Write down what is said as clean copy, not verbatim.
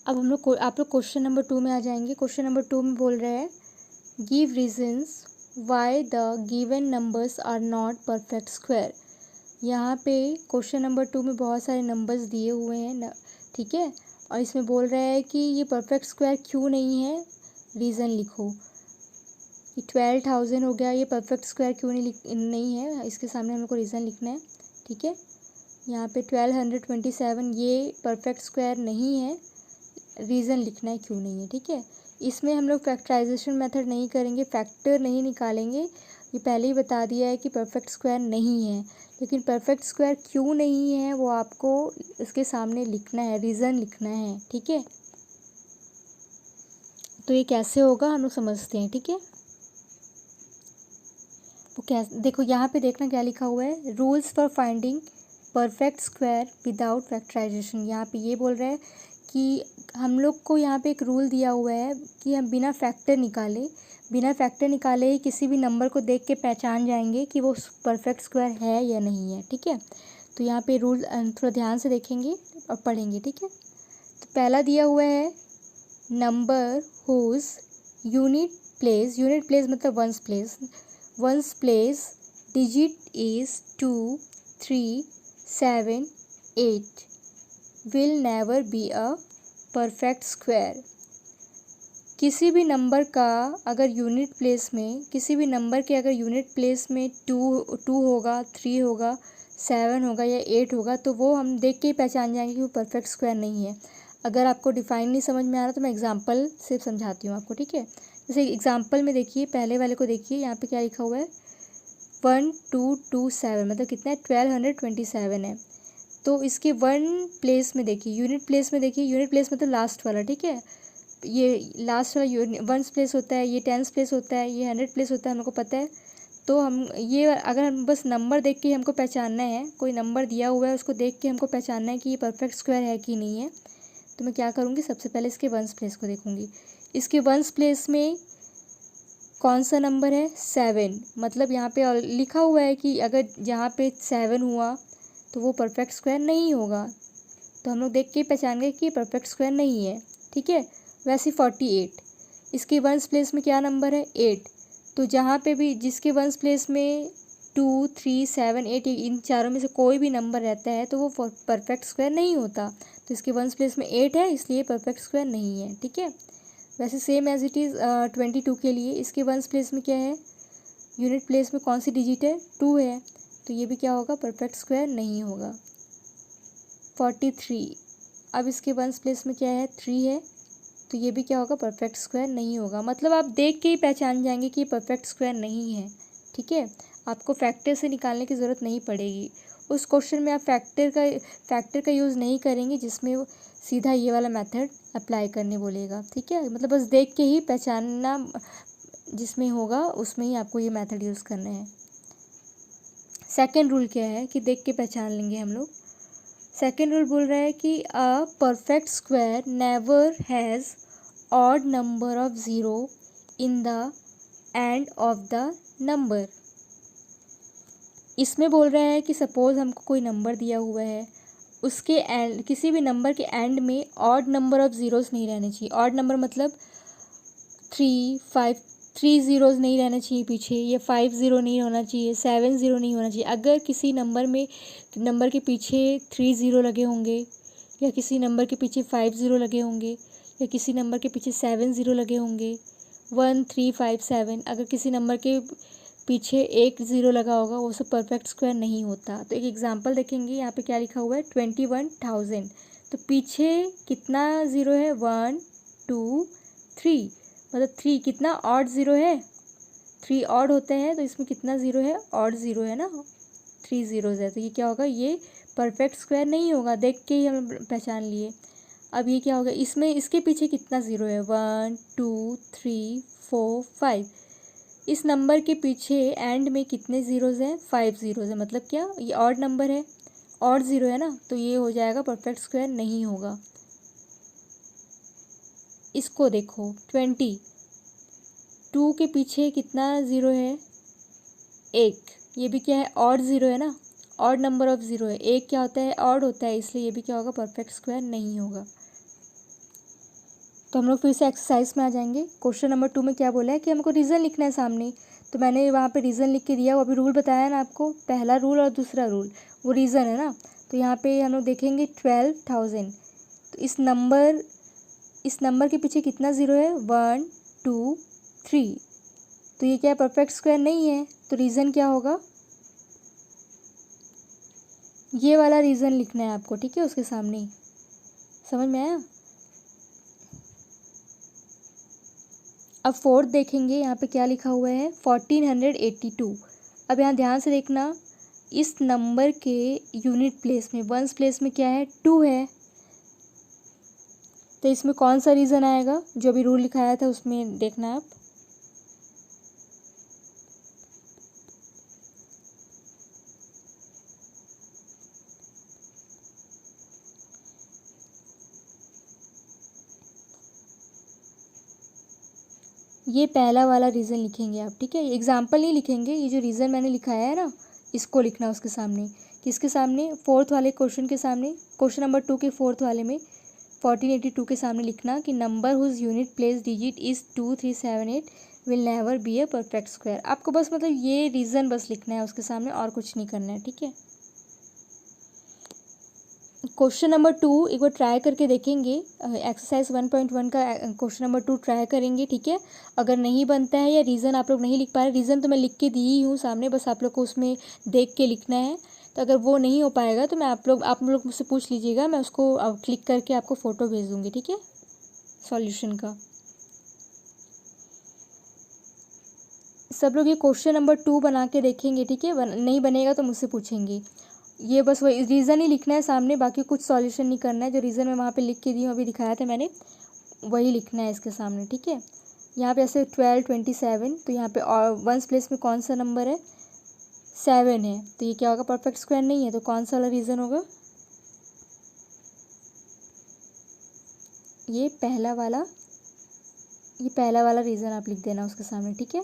अब आप लोग क्वेश्चन नंबर 2 में आ जाएंगे। क्वेश्चन नंबर 2 में बोल रहे हैं give reasons why the given numbers are not perfect square. यहाँ पे क्वेश्चन नंबर 2 में बहुत सारे नंबर्स दिए हुए हैं, ठीक है, और इसमें बोल रहा है कि ये परफेक्ट स्क्वायर क्यों नहीं है, रीज़न लिखो। ये 12,000 हो गया, ये परफेक्ट स्क्वायर क्यों नहीं है, इसके सामने हमको रीज़न लिखना है, ठीक है। यहाँ पे 1227 ये परफेक्ट स्क्वायर नहीं है, रीज़न लिखना है क्यों नहीं है, ठीक है। इसमें हम लोग फैक्टराइजेशन मेथड नहीं करेंगे, फैक्टर नहीं निकालेंगे, ये पहले ही बता दिया है कि परफेक्ट स्क्वायर नहीं है। लेकिन परफेक्ट स्क्वायर क्यों नहीं है वो आपको इसके सामने लिखना है, रीज़न लिखना है, ठीक है। तो ये कैसे होगा हम लोग समझते हैं, ठीक है। वो कैसे, देखो यहाँ पे देखना क्या लिखा हुआ है, rules for finding perfect square without factorization. यहाँ पे ये बोल रहा है कि हम लोग को यहाँ पे एक रूल दिया हुआ है कि हम बिना फैक्टर निकाले ही किसी भी नंबर को देख के पहचान जाएंगे कि वो परफेक्ट स्क्वायर है या नहीं है, ठीक है। तो यहाँ पे रूल थोड़ा ध्यान से देखेंगे और पढ़ेंगे, ठीक है। तो पहला दिया हुआ है नंबर हुज यूनिट प्लेस मतलब ones place digit is 2, 3, 7, 8 will never be a perfect square. किसी भी नंबर का अगर यूनिट प्लेस में टू होगा, 3 होगा, 7 होगा या 8 होगा तो वो हम देख के ही पहचान जाएंगे कि वो परफेक्ट स्क्वायर नहीं है। अगर आपको डिफाइन नहीं समझ में आ रहा तो मैं एग्जांपल से समझाती हूँ आपको, ठीक है। जैसे एग्जांपल में देखिए, पहले वाले को देखिए, यहाँ पे क्या लिखा हुआ है 1227 मतलब कितना है 1227 है। तो इसके यूनिट प्लेस मतलब लास्ट वाला, ठीक है। ये लास्ट वाला वंस प्लेस होता है, ये टेंस प्लेस होता है, ये 100 प्लेस होता है, हमको पता है। तो हम ये अगर हम बस नंबर देख के हमको पहचानना है, कोई नंबर दिया हुआ है उसको देख के हमको पहचानना है कि ये परफेक्ट स्क्वायर है कि नहीं है, तो मैं क्या करूँगी, सबसे पहले इसके वंस प्लेस को देखूँगी। इसके वंस प्लेस में कौन सा नंबर है 7, मतलब यहाँ पे लिखा हुआ है कि अगर यहाँ पे 7 हुआ तो वो परफेक्ट स्क्वायर नहीं होगा, तो हम लोग देख के पहचान गए कि परफेक्ट स्क्वायर नहीं है, ठीक है। वैसे 48, इसके वंस प्लेस में क्या नंबर है 8, तो जहाँ पे भी जिसके वंस प्लेस में 2, 3, 7, 8 इन चारों में से कोई भी नंबर रहता है तो वो परफेक्ट स्क्वायर नहीं होता। तो इसके वंस प्लेस में 8 है, इसलिए परफेक्ट स्क्वायर नहीं है, ठीक है। वैसे सेम एज इट इज़ 22 के लिए इसके वंस प्लेस में क्या है, यूनिट प्लेस में कौन सी डिजिट है 2 है, तो ये भी क्या होगा, परफेक्ट स्क्वायर नहीं होगा। 43, अब इसके वंस प्लेस में क्या है 3 है, तो ये भी क्या होगा, परफेक्ट स्क्वायर नहीं होगा। मतलब आप देख के ही पहचान जाएंगे कि ये परफेक्ट स्क्वायर नहीं है, ठीक है। आपको फैक्टर से निकालने की ज़रूरत नहीं पड़ेगी। उस क्वेश्चन में आप फैक्टर का यूज़ नहीं करेंगे जिसमें वो सीधा ये वाला मेथड अप्लाई करने बोलेगा, ठीक है। मतलब बस देख के ही पहचानना जिसमें होगा उसमें ही आपको ये मेथड यूज़ करना है। सेकेंड रूल क्या है कि देख के पहचान लेंगे हम लोग। सेकेंड रूल बोल रहा है कि a perfect square never has odd number of zero in the end of the number. इसमें बोल रहा है कि सपोज़ हमको कोई नंबर दिया हुआ है, उसके एंड किसी भी नंबर के एंड में ऑड नंबर ऑफ ज़ीरोज़ नहीं रहने चाहिए। ऑड नंबर मतलब 3, 5, 3 ज़ीरोज़ नहीं रहना चाहिए पीछे, या 5 ज़ीरो नहीं होना चाहिए, 7 ज़ीरो नहीं होना चाहिए। अगर किसी नंबर के पीछे 3 ज़ीरो लगे होंगे, या किसी नंबर के पीछे 5 ज़ीरो लगे होंगे, या किसी नंबर के पीछे 7 ज़ीरो लगे होंगे, 1, 3, 5, 7, अगर किसी नंबर के पीछे 1 ज़ीरो लगा होगा, वो सब परफेक्ट स्क्वायर नहीं होता। तो एक एग्जांपल देखेंगे, यहाँ पे क्या लिखा हुआ है 21,000, तो पीछे कितना ज़ीरो है 1, 2, 3, मतलब 3 कितना ऑड ज़ीरो है, 3 ऑड होते हैं तो इसमें कितना ज़ीरो है, ऑड ज़ीरो है ना, 3 ज़ीरोज़ है, तो ये क्या होगा, ये परफेक्ट स्क्वायर नहीं होगा, देख के ही हम पहचान लिए। अब ये क्या होगा, इसमें इसके पीछे कितना ज़ीरो है 1, 2, 3, 4, 5, इस नंबर के पीछे एंड में कितने ज़ीरोज़ हैं 5 ज़ीरोज़ है, मतलब क्या ये ऑड नंबर है, ऑड ज़ीरो है ना, तो ये हो जाएगा परफेक्ट स्क्वायर नहीं होगा। इसको देखो 22 के पीछे कितना ज़ीरो है 1, ये भी क्या है ऑड ज़ीरो है ना, ऑड नंबर ऑफ ज़ीरो है, 1 क्या होता है ऑड होता है, इसलिए ये भी क्या होगा, परफेक्ट स्क्वायर नहीं होगा। तो हम लोग फिर से एक्सरसाइज में आ जाएंगे। क्वेश्चन नंबर 2 में क्या बोला है कि हमको रीज़न लिखना है सामने, तो मैंने वहाँ पे रीज़न लिख के दिया। वो अभी रूल बताया ना आपको, पहला रूल और दूसरा रूल, वो रीज़न है ना। तो यहाँ पे हम लोग देखेंगे 12,000। तो इस नंबर के पीछे कितना ज़ीरो है, 1 2 3। तो ये क्या है, परफेक्ट स्क्वायर नहीं है। तो रीज़न क्या होगा, ये वाला रीज़न लिखना है आपको, ठीक है, उसके सामने। समझ में आया। अब फोर्थ देखेंगे, यहाँ पे क्या लिखा हुआ है, 1482। अब यहाँ ध्यान से देखना, इस नंबर के यूनिट प्लेस में, वंस प्लेस में क्या है, 2 है। तो इसमें कौन सा रीज़न आएगा, जो अभी रूल लिखाया था उसमें देखना आप। ये पहला वाला रीज़न लिखेंगे आप, ठीक है। एग्जाम्पल नहीं लिखेंगे, ये जो रीज़न मैंने लिखाया है ना, इसको लिखना उसके सामने। किसके सामने, फोर्थ वाले क्वेश्चन के सामने, क्वेश्चन नंबर 2 के फोर्थ वाले में 1482 के सामने लिखना कि number whose unit place digit is 2378 will never be a perfect square. आपको बस मतलब ये रीज़न बस लिखना है उसके सामने, और कुछ नहीं करना है, ठीक है। क्वेश्चन नंबर 2 एक बार ट्राई करके देखेंगे, एक्सरसाइज 1.1 का क्वेश्चन नंबर 2 ट्राई करेंगे, ठीक है। अगर नहीं बनता है या रीज़न आप लोग नहीं लिख पा रहे, रीज़न तो मैं लिख के दी ही हूँ सामने, बस आप लोग को उसमें देख के लिखना है। तो अगर वो नहीं हो पाएगा तो मैं आप लोग मुझसे पूछ लीजिएगा, मैं उसको क्लिक करके आपको फ़ोटो भेज दूँगी, ठीक है, सॉल्यूशन का। सब लोग ये क्वेश्चन नंबर 2 बना के देखेंगे, ठीक है। नहीं बनेगा तो मुझसे पूछेंगे। ये बस वही रीज़न ही लिखना है सामने, बाकी कुछ सॉल्यूशन नहीं करना है। जो रीज़न मैं वहाँ पे लिख के दी हूँ, अभी दिखाया था मैंने, वही लिखना है इसके सामने, ठीक है। यहाँ पे ऐसे 1227, तो यहाँ पे और वंस प्लेस में कौन सा नंबर है, 7 है। तो ये क्या होगा, परफेक्ट स्क्वायर नहीं है। तो कौन सा वाला रीज़न होगा, ये पहला वाला रीज़न आप लिख देना उसके सामने, ठीक है।